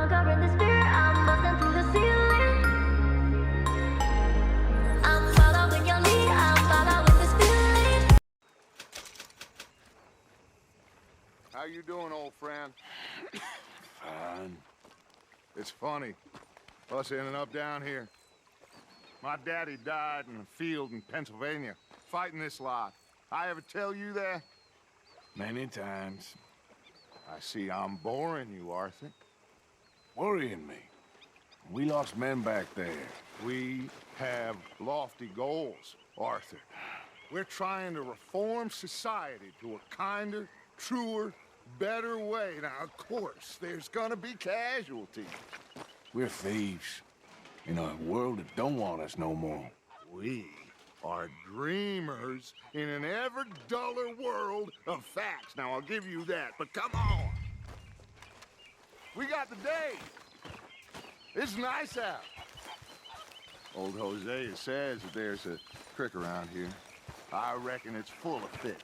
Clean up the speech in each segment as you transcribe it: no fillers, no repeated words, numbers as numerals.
conquering this fear. I'm busting through the ceiling. I'm following your lead. I'm following this feeling. How you doing, old friend? Fine. It's funny, us ending up down here. My daddy died in a field in Pennsylvania, fighting this lot. I ever tell you that? Many times. I see I'm boring you, Arthur. Worrying me. We lost men back there. We have lofty goals, Arthur. We're trying to reform society to a kinder, truer, better way. Now, of course, there's gonna be casualties. We're thieves. In a world that don't want us no more. We are dreamers in an ever duller world of facts. Now, I'll give you that, but come on. We got the day. It's nice out. Old Hosea says that there's a creek around here. I reckon it's full of fish.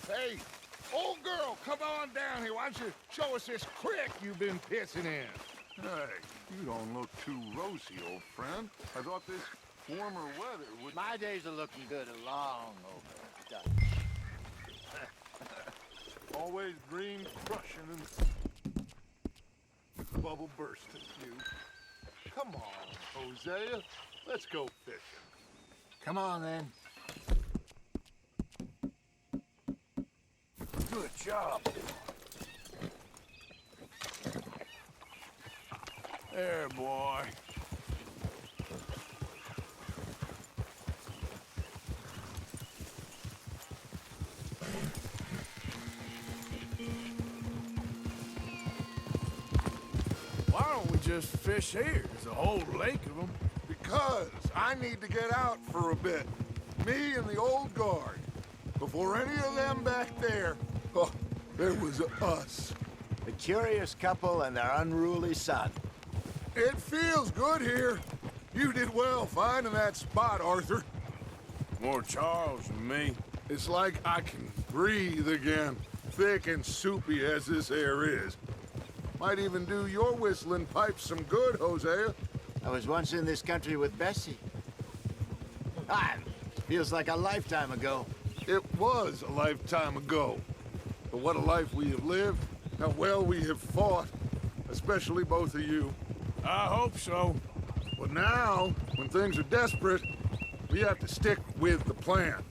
Hey, old girl, come on down here. Why don't you show us this creek you've been pissing in? Hey, you don't look too rosy, old friend. I thought this warmer weather would... My days are looking good along over Dutch. Always green crushing and bubble bursting, you. Come on, Hosea. Let's go fishing. Come on, then. Good job. There, boy. Why don't we just fish here? There's a whole lake of them. Because I need to get out for a bit. Me and the old guard. Before any of them back there, oh, there was us. A curious couple and their unruly son. It feels good here. You did well finding that spot, Arthur. More Charles than me. It's like I can breathe again, thick and soupy as this air is. Might even do your whistling pipes some good, Hosea. I was once in this country with Bessie. Feels like a lifetime ago. It was a lifetime ago. But what a life we have lived, how well we have fought, especially both of you. I hope so. But now, when things are desperate, we have to stick with the plan.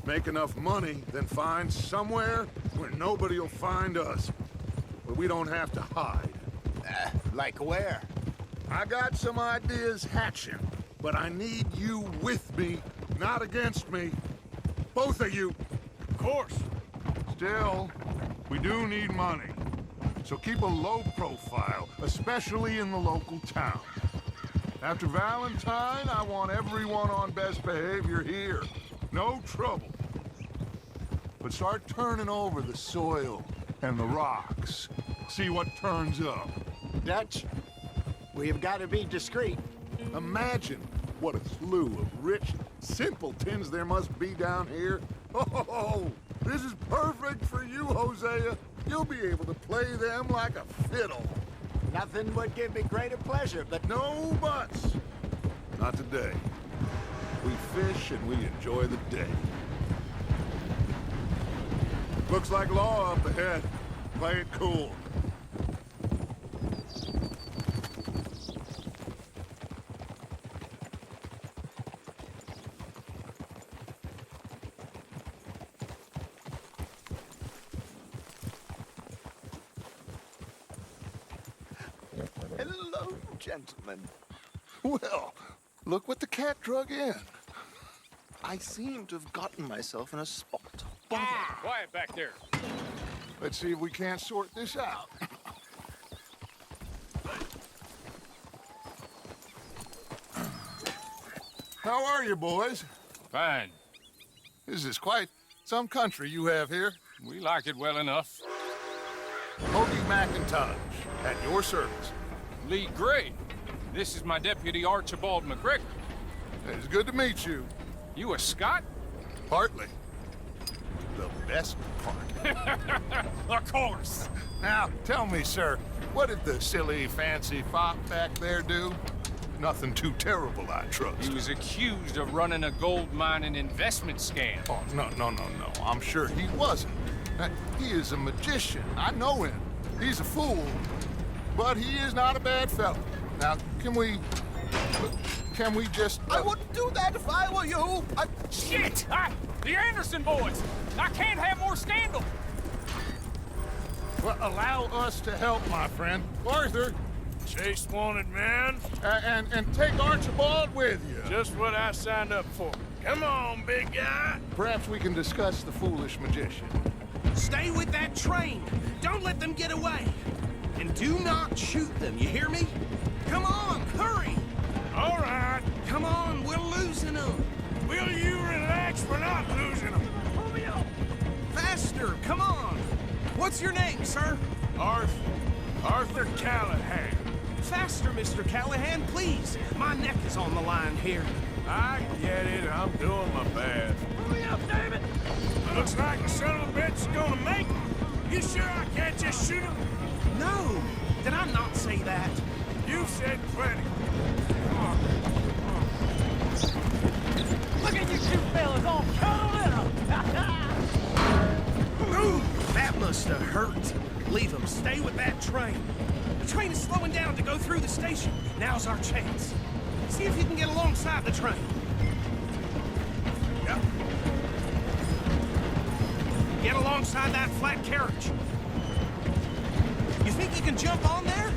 Make enough money, then find somewhere where nobody will find us. Where we don't have to hide. Like where? I got some ideas hatching, but I need you with me, not against me. Both of you. Of course. Still, we do need money. So keep a low profile, especially in the local town. After Valentine, I want everyone on best behavior here. No trouble. But start turning over the soil and the rocks. See what turns up. Dutch, we've got to be discreet. Imagine what a slew of rich simpletons there must be down here. Oh, this is perfect for you, Hosea. You'll be able to play them like a fiddle. Nothing would give me greater pleasure, but No buts. Not today. We fish and we enjoy the day. Looks like law up ahead. Play it cool. hello, gentlemen. Well, look what the cat drug in. I seem to have gotten myself in a spot. Quiet back there. Let's see if we can't sort this out. How are you, boys? Fine. This is quite some country you have here. We like it well enough. Hoagie McIntosh, at your service. Lee Gray. This is my deputy, Archibald McGregor. It's good to meet you. You a Scot? Partly. The best part. Of course. Now, tell me, sir, what did the silly, fancy fop back there do? Nothing too terrible, I trust. He was accused of running a gold mining investment scam. Oh, no. I'm sure he wasn't. He is a magician. I know him. He's a fool, but he is not a bad fellow. Now, can we just... I wouldn't do that if I were you. Shit! The Anderson boys! I can't have more scandal! Well, allow us to help, my friend. Arthur, Chase wanted man. and take Archibald with you. Just what I signed up for. Come on, big guy. Perhaps we can discuss the foolish magician. Stay with that train. Don't let them get away. And do not shoot them, you hear me? Come on, hurry! All right. Come on, we're losing them. Will you relax? We're not losing them. Pull me up! Faster, come on! What's your name, sir? Arthur Callahan. Faster, Mr. Callahan, please. My neck is on the line here. I get it. I'm doing my best. Hurry up, David! Looks like the son of a bitch is gonna make it. You sure I can't just shoot him? No! Did I not say that? You said plenty. Look at you two fellas all cuddled in 'em. Ooh, that must have hurt. Leave them. Stay with that train. The train is slowing down to go through the station. Now's our chance. See if you can get alongside the train. Yep. Get alongside that flat carriage. You think you can jump on there?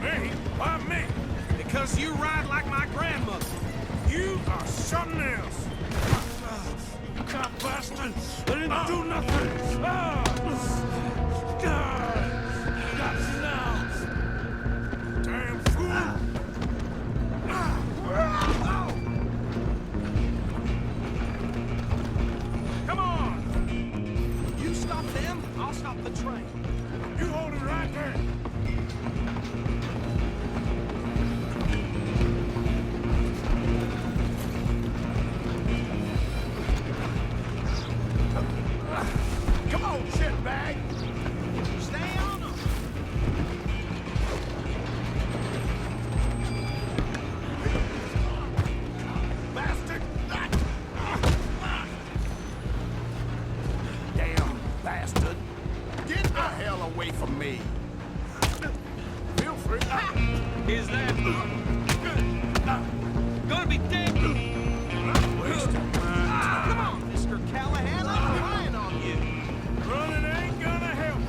Me? Why me? Because you ride like my grandmother. You are something else. Cop bastard! I didn't do nothing! Got you now! Damn fool! Come on! You stop them, I'll stop the train. You hold it right there! Come on, shitbag! Stay on them! Bastard! Damn bastard! Get the hell away from me! Feel free. Is that gonna be dangerous? Come on, Mr. Callahan, I'm relying on you. Running ain't gonna help.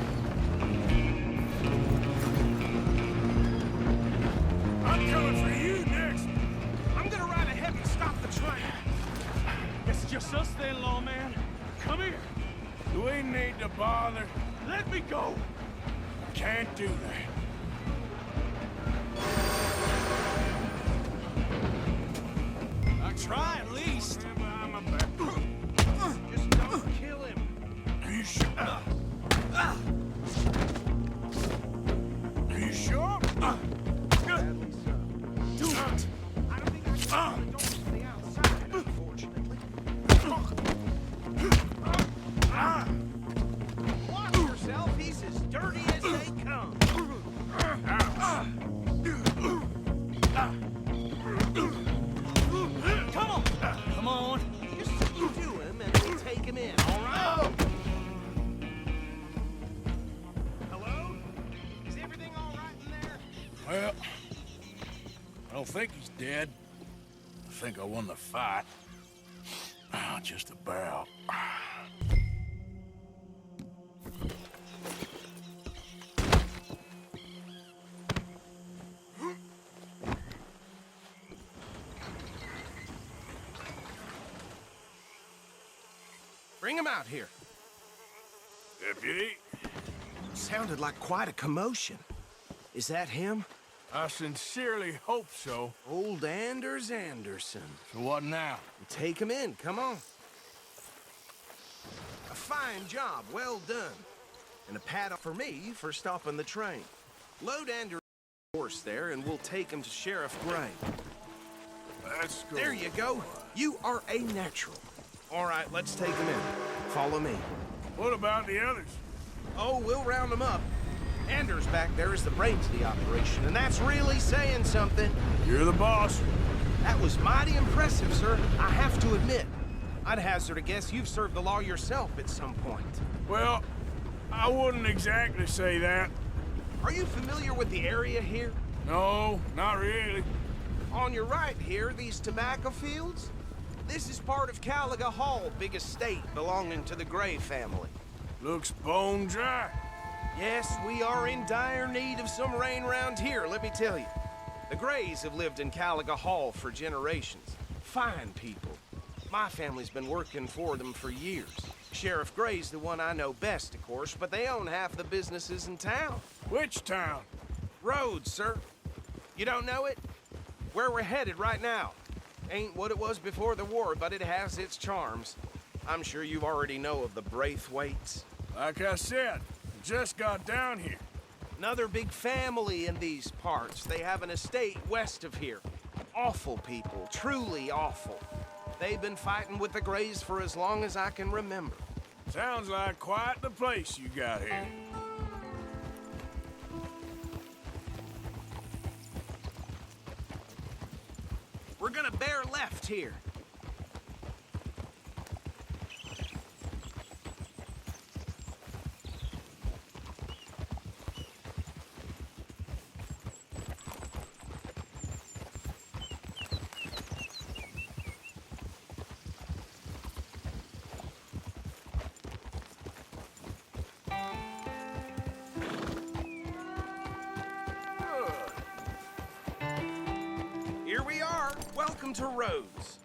I'm coming for you next. I'm gonna ride ahead and stop the train. Guess it's just us then, lawman. Come here. Do we need to bother? Let me go. Can't do that. I try at least. I'm a back. Just don't kill him. Are you sure? Are you sure? Sadly so. Do it. I don't think I can open the door from the outside, unfortunately. Watch yourself, he's as dirty as they come. Come on. Come on. Just you do him and we'll take him in, all right? Hello? Is everything all right in there? Well, I don't think he's dead. I think I won the fight. Just about. Bring him out here. Deputy, Sounded like quite a commotion. Is that him? I sincerely hope so. Old Anders Anderson. So what now? Take him in, come on. A fine job, well done. And a pat for me for stopping the train. Load Anders' horse there and we'll take him to Sheriff Gray. Let's go. There you go. You are a natural. All right, let's take them in. Follow me. What about the others? Oh, we'll round them up. Anders back there is the brains of the operation, and that's really saying something. You're the boss. That was mighty impressive, sir. I have to admit. I'd hazard a guess you've served the law yourself at some point. Well, I wouldn't exactly say that. Are you familiar with the area here? No, not really. On your right here, these tobacco fields? This is part of Caliga Hall, big estate belonging to the Gray family. Looks bone dry. Yes, we are in dire need of some rain round here, let me tell you. The Grays have lived in Caliga Hall for generations. Fine people. My family's been working for them for years. Sheriff Gray's the one I know best, of course, but they own half the businesses in town. Which town? Rhodes, sir. You don't know it? Where we're headed right now. Ain't what it was before the war, but it has its charms. I'm sure you already know of the Braithwaites. Like I said, just got down here. Another big family in these parts. They have an estate west of here. Awful people, truly awful. They've been fighting with the Grays for as long as I can remember. Sounds like quite the place you got here. We're gonna bear left here. Here we are. Welcome to Rhodes.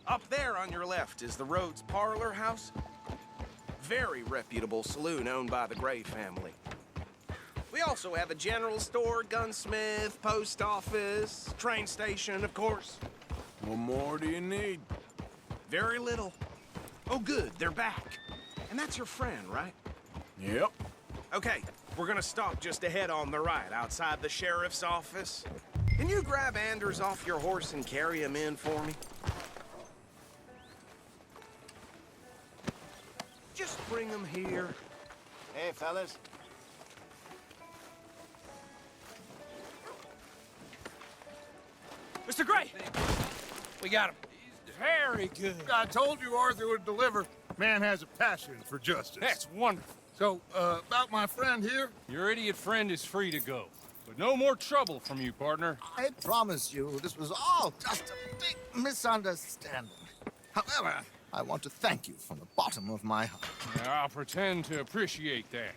Up there on your left is the Rhodes Parlor House. Very reputable saloon owned by the Gray family. We also have a general store, gunsmith, post office, train station, of course. What more do you need? Very little. Oh, good, they're back. And that's your friend, right? Yep. Okay, we're gonna stop just ahead on the right, outside the sheriff's office. Can you grab Anders off your horse and carry him in for me? Just bring him here. Hey, fellas. Mr. Gray! We got him. Very good. I told you Arthur would deliver. Man has a passion for justice. That's wonderful. So, about my friend here? Your idiot friend is free to go. But no more trouble from you, partner. I promise you, this was all just a big misunderstanding. However, I want to thank you from the bottom of my heart. I'll pretend to appreciate that.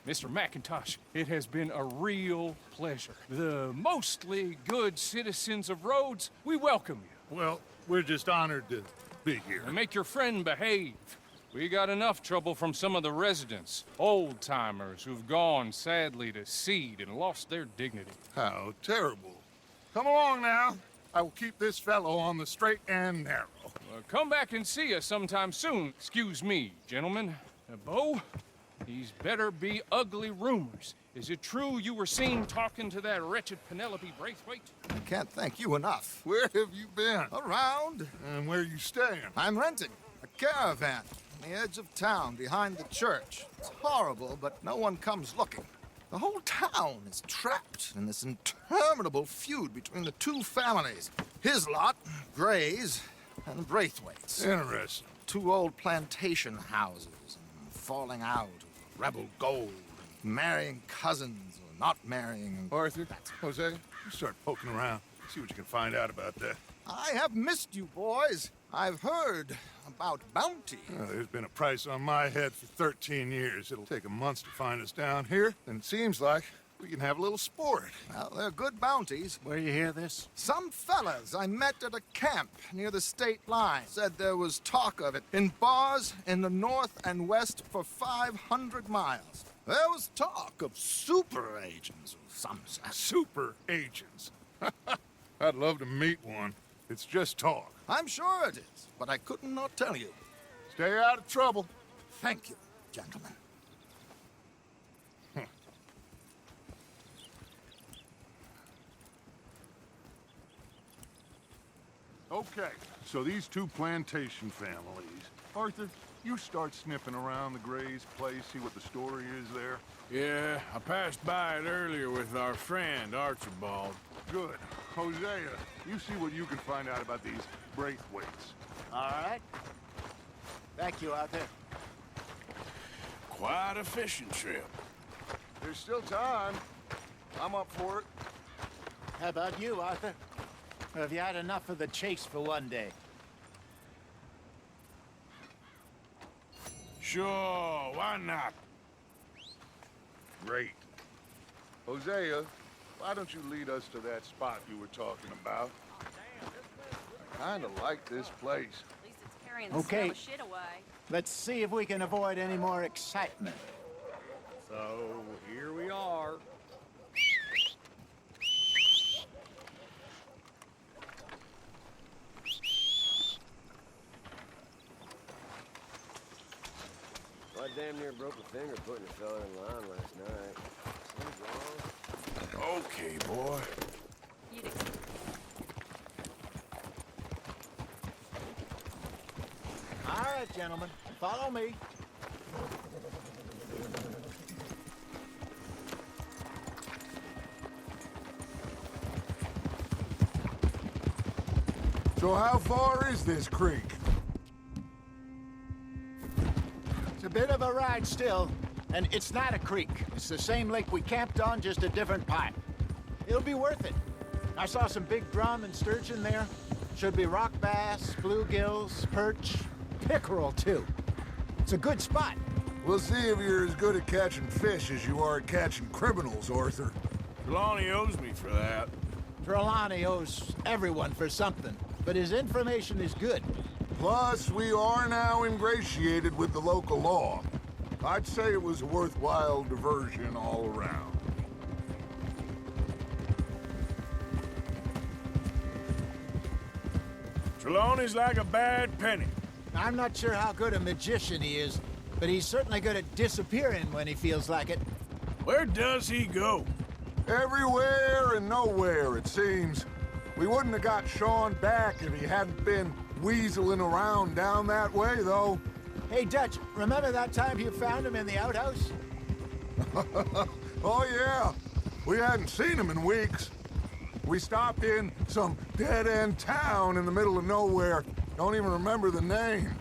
Mr. McIntosh, it has been a real pleasure. The mostly good citizens of Rhodes, we welcome you. Well, we're just honored to be here. And make your friend behave. We got enough trouble from some of the residents, old-timers who've gone, sadly, to seed and lost their dignity. How terrible. Come along now. I will keep this fellow on the straight and narrow. Come back and see us sometime soon. Excuse me, gentlemen. Bo, these better be ugly rumors. Is it true you were seen talking to that wretched Penelope Braithwaite? I can't thank you enough. Where have you been? Around, And where you staying? I'm renting a caravan on the edge of town behind the church. It's horrible, but no one comes looking. The whole town is trapped in this interminable feud between the two families. His lot, Gray's, and Braithwaite's. Interesting. Two old plantation houses, and falling out of rebel gold, and marrying cousins or not marrying. And Arthur, Jose, you start poking around. See what you can find out about that. I have missed you, boys. I've heard about bounty. There's been a price on my head for 13 years. It'll take a month to find us down here, and it seems like we can have a little sport. Well, they're good bounties. Where you hear this? Some fellas I met at a camp near the state line said there was talk of it in bars in the north and west for 500 miles. There was talk of super agents of some sort. Super agents. I'd love to meet one. It's just talk. I'm sure it is, but I couldn't not tell you. Stay out of trouble. Thank you, gentlemen. Okay, so these two plantation families. Arthur, you start sniffing around the Gray's place, see what the story is there. Yeah, I passed by it earlier with our friend, Archibald. Good. Hosea, you see what you can find out about these Braithwaites. All right. Thank you, Arthur. Quite a fishing trip. There's still time. I'm up for it. How about you, Arthur? Or have you had enough of the chase for one day? Sure, why not? Great. Hosea, why don't you lead us to that spot you were talking about? I kinda like this place. At least it's carrying the Okay. smell of shit away. Let's see if we can avoid any more excitement. So, here we are. I damn near broke a finger putting a fella in line last night. Something's wrong. Okay, boy. You'd ex- All right, gentlemen, follow me. So how far is this creek? It's a bit of a ride still, and it's not a creek. It's the same lake we camped on, just a different part. It'll be worth it. I saw some big drum and sturgeon there. Should be rock bass, bluegills, perch, pickerel too. It's a good spot. We'll see if you're as good at catching fish as you are at catching criminals, Arthur. Trelawney owes me for that. Trelawney owes everyone for something, but his information is good. Plus, we are now ingratiated with the local law. I'd say it was a worthwhile diversion all around. Trelawney's like a bad penny. I'm not sure how good a magician he is, but he's certainly good at disappearing when he feels like it. Where does he go? Everywhere and nowhere, it seems. We wouldn't have got Sean back if he hadn't been weaseling around down that way, though. Hey, Dutch, remember that time you found him in the outhouse? Oh, yeah. We hadn't seen him in weeks. We stopped in some dead-end town in the middle of nowhere. Don't even remember the name.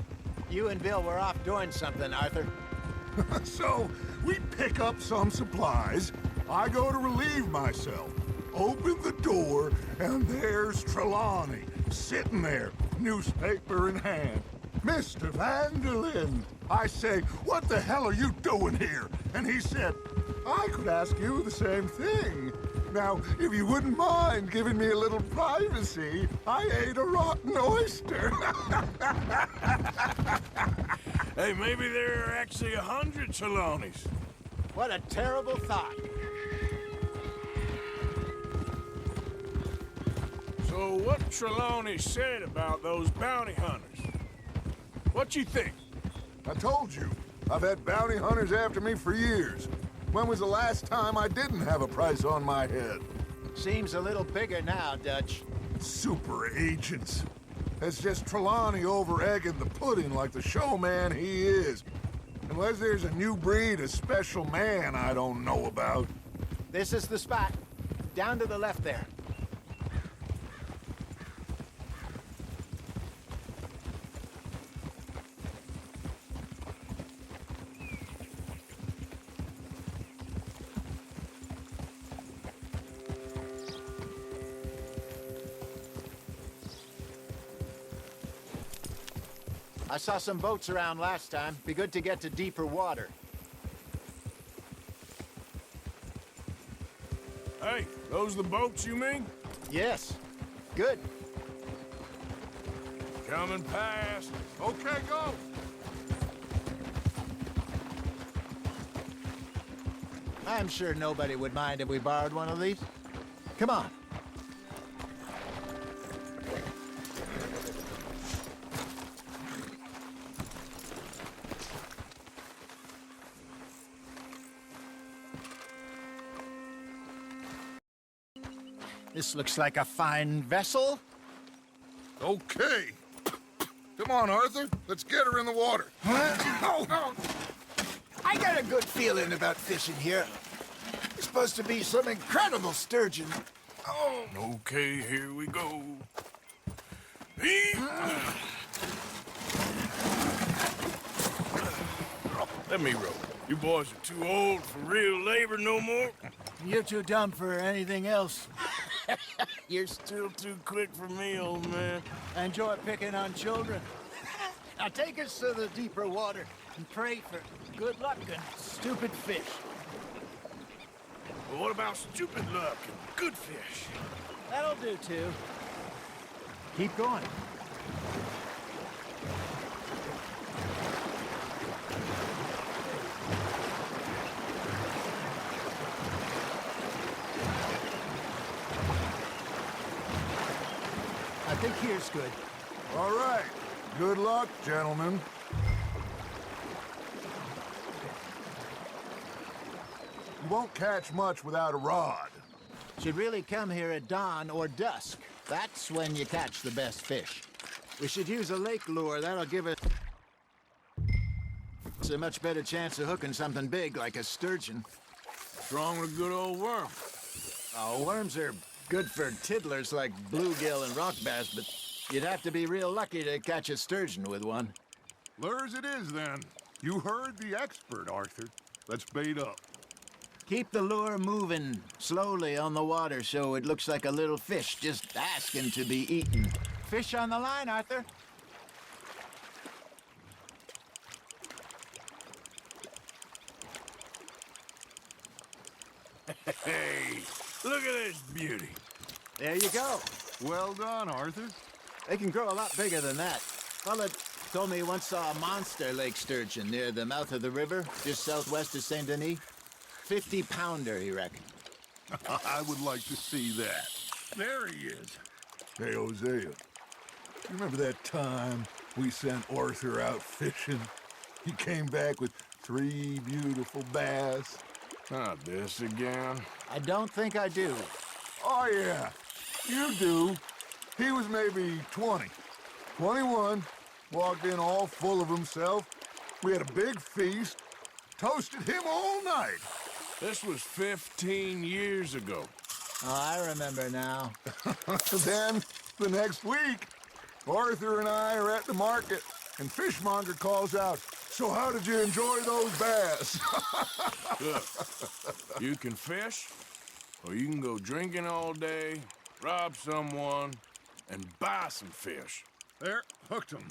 You and Bill were off doing something, Arthur. So, we pick up some supplies. I go to relieve myself. Open the door, and there's Trelawney, sitting there, newspaper in hand. Mr. Vanderlyn. I say, what the hell are you doing here? And he said, I could ask you the same thing. Now, if you wouldn't mind giving me a little privacy, I ate a rotten oyster. Hey, maybe there are actually 100 Trelawneys. What a terrible thought. So what Trelawney said about those bounty hunters? What you think? I told you, I've had bounty hunters after me for years. When was the last time I didn't have a price on my head? Seems a little bigger now, Dutch. Super agents. That's just Trelawney over-egging the pudding like the showman he is. Unless there's a new breed of special man I don't know about. This is the spot. Down to the left there. I saw some boats around last time. Be good to get to deeper water. Hey, those the boats you mean? Yes. Good. Coming past. Okay, go! I'm sure nobody would mind if we borrowed one of these. Come on. This looks like a fine vessel. Okay. Come on, Arthur. Let's get her in the water. Oh. I got a good feeling about fishing here. It's supposed to be some incredible sturgeon. Oh. Okay, here we go. Let me row. You boys are too old for real labor no more. You're too dumb for anything else. You're still too quick for me, old man. I enjoy picking on children. Now take us to the deeper water and pray for good luck and stupid fish. But what about stupid luck and good fish? That'll do, too. Keep going. I think here's good. All right. Good luck, gentlemen. You won't catch much without a rod. Should really come here at dawn or dusk. That's when you catch the best fish. We should use a lake lure. That'll give us a much better chance of hooking something big like a sturgeon. What's wrong with a good old worm? Oh, worms are good for tiddlers like bluegill and rock bass, but you'd have to be real lucky to catch a sturgeon with one. Lures it is, then. You heard the expert, Arthur. Let's bait up. Keep the lure moving slowly on the water so it looks like a little fish just asking to be eaten. Fish on the line, Arthur. Hey, look at this beauty. There you go. Well done, Arthur. They can grow a lot bigger than that. Fella told me he once saw a monster lake sturgeon near the mouth of the river, just southwest of St. Denis. 50-pounder, he reckoned. I would like to see that. There he is. Hey, Hosea. You remember that time we sent Arthur out fishing? He came back with 3 beautiful bass. Not this again. I don't think I do. Oh, yeah. You do. He was maybe 20. 21. Walked in all full of himself. We had a big feast. Toasted him all night. This was 15 years ago. Oh, I remember now. Then, the next week, Arthur and I are at the market, and Fishmonger calls out, "So how did you enjoy those bass?" Look, you can fish, or you can go drinking all day, rob someone, and buy some fish. There, hooked him.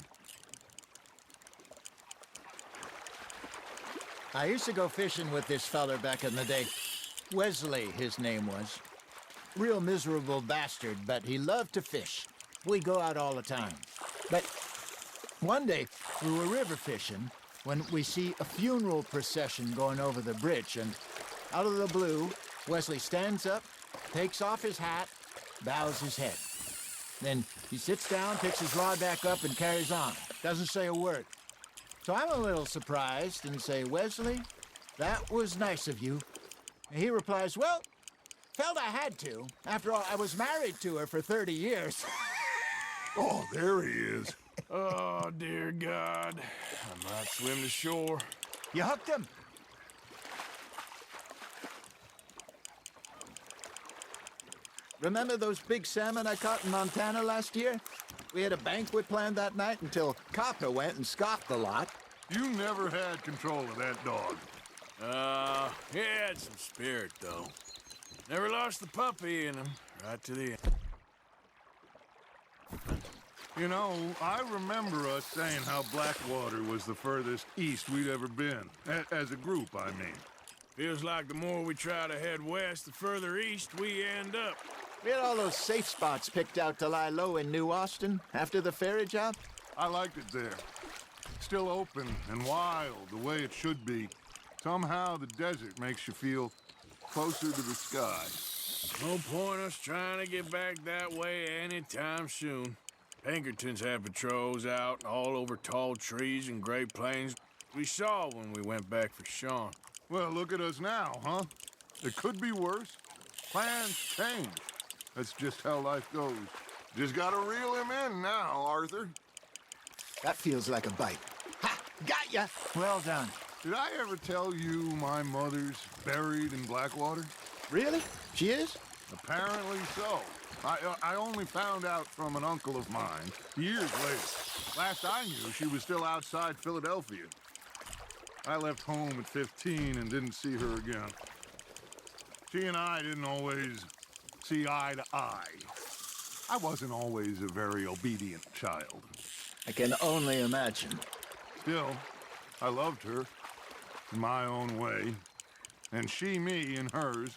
I used to go fishing with this feller back in the day. Wesley, his name was. Real miserable bastard, but he loved to fish. We go out all the time. But one day, we were river fishing when we see a funeral procession going over the bridge, and out of the blue, Wesley stands up, takes off his hat, bows his head. Then he sits down, picks his rod back up, and carries on. Doesn't say a word. So I'm a little surprised and say, "Wesley, that was nice of you." And he replies, "Well, felt I had to. After all, I was married to her for 30 years. Oh, there he is. Oh, dear God. I might swim to shore. You hooked him. Remember those big salmon I caught in Montana last year? We had a banquet planned that night until Copper went and scoffed a lot. You never had control of that dog. He had some spirit, though. Never lost the puppy in him, right to the end. You know, I remember us saying how Blackwater was the furthest east we'd ever been. As a group, I mean. Feels like the more we try to head west, the further east we end up. We had all those safe spots picked out to lie low in New Austin after the ferry job. I liked it there. Still open and wild, the way it should be. Somehow the desert makes you feel closer to the sky. No point us trying to get back that way anytime soon. Pinkertons have patrols out all over tall trees and Great Plains. We saw when we went back for Sean. Well, look at us now, huh? It could be worse. Plans change. That's just how life goes. Just gotta reel him in now, Arthur. That feels like a bite. Ha! Got ya! Well done. Did I ever tell you my mother's buried in Blackwater? Really? She is? Apparently so. I only found out from an uncle of mine years later. Last I knew, she was still outside Philadelphia. I left home at 15 and didn't see her again. She and I didn't always see eye to eye. I wasn't always a very obedient child. I can only imagine. Still, I loved her in my own way, and she me in hers.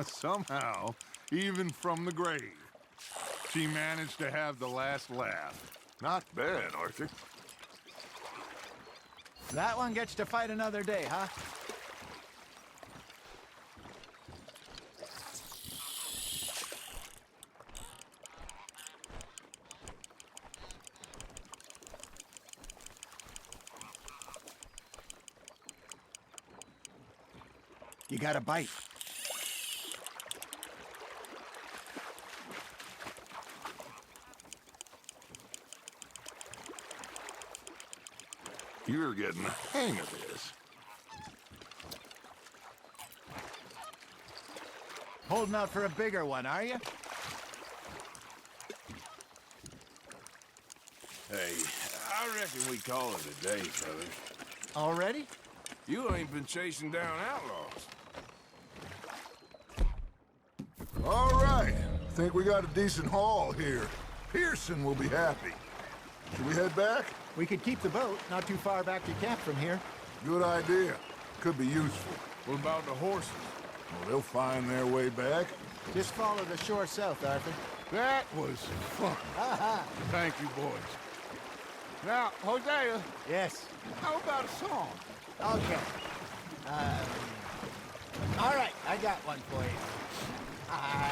Somehow, even from the grave, she managed to have the last laugh. Not bad, Arthur. That one gets to fight another day, huh? You got a bite. You're getting the hang of this. Holding out for a bigger one, are you? Hey, I reckon we call it a day, fellas. Already? You ain't been chasing down outlaws. All right. Think we got a decent haul here. Pearson will be happy. Should we head back? We could keep the boat not too far back to camp from here. Good idea. Could be useful. What about the horses? Well, they'll find their way back. Just follow the shore south, Arthur. That was fun. Thank you, boys. Now, Hosea, Yes. how about a song? Okay. All right, I got one for you. I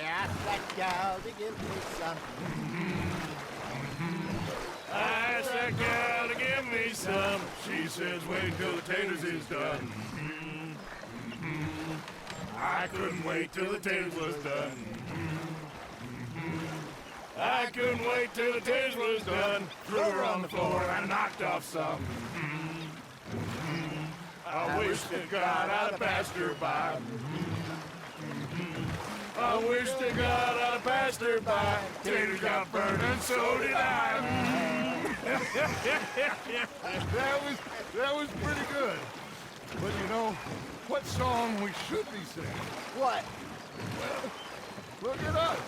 asked that gal to give me some. I asked that gal to give me some. She says, wait till the taters is done. I couldn't wait till the taters was done. I couldn't wait till the taters was done. Threw her on the floor and knocked off some. I wish to God I'd have passed her by. I wish to God I'd have passed her by. Taters got burned and so did I. That was pretty good. But you know, what song we should be singing? What? Look at us.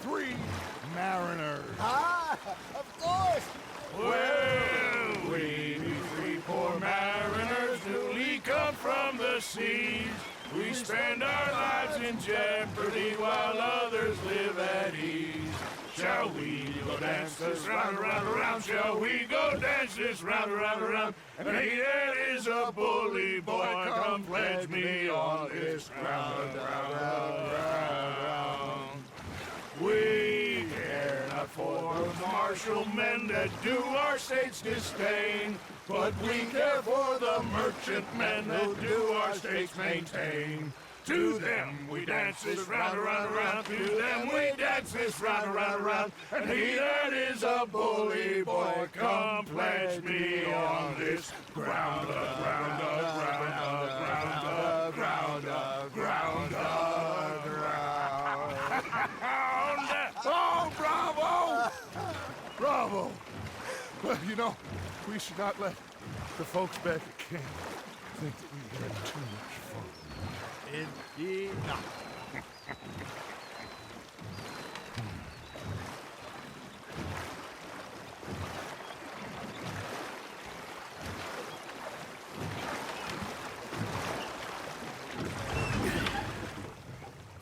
3 mariners. Ah, of course. Well, we 3 poor mariners newly come from the seas. We spend our lives in jeopardy while others live at ease. Shall we go dance this round, around, around? Shall we go dance this round, around, around? And he that is a bully boy, come pledge me on this ground, ground. We care not for the martial men that do our state's disdain, but we care for the merchant men that do our states maintain. To them we dance this round, around, around. To them we dance this round, around, around. And he that is a bully boy, come pledge me on this ground, ground, ground, ground, ground, ground, ground. Oh, bravo! Bravo! Well, you know, we should not let the folks back at camp think that we had too much fun. Indeed not.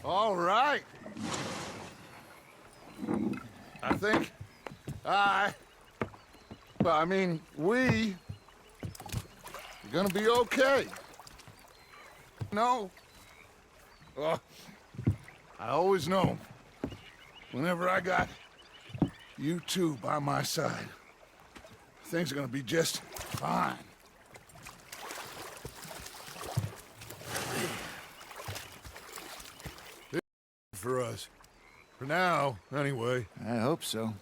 All right. I think we are gonna be okay. No. Well, I always know whenever I got you two by my side, things are gonna be just fine. For us. For now, anyway. I hope so.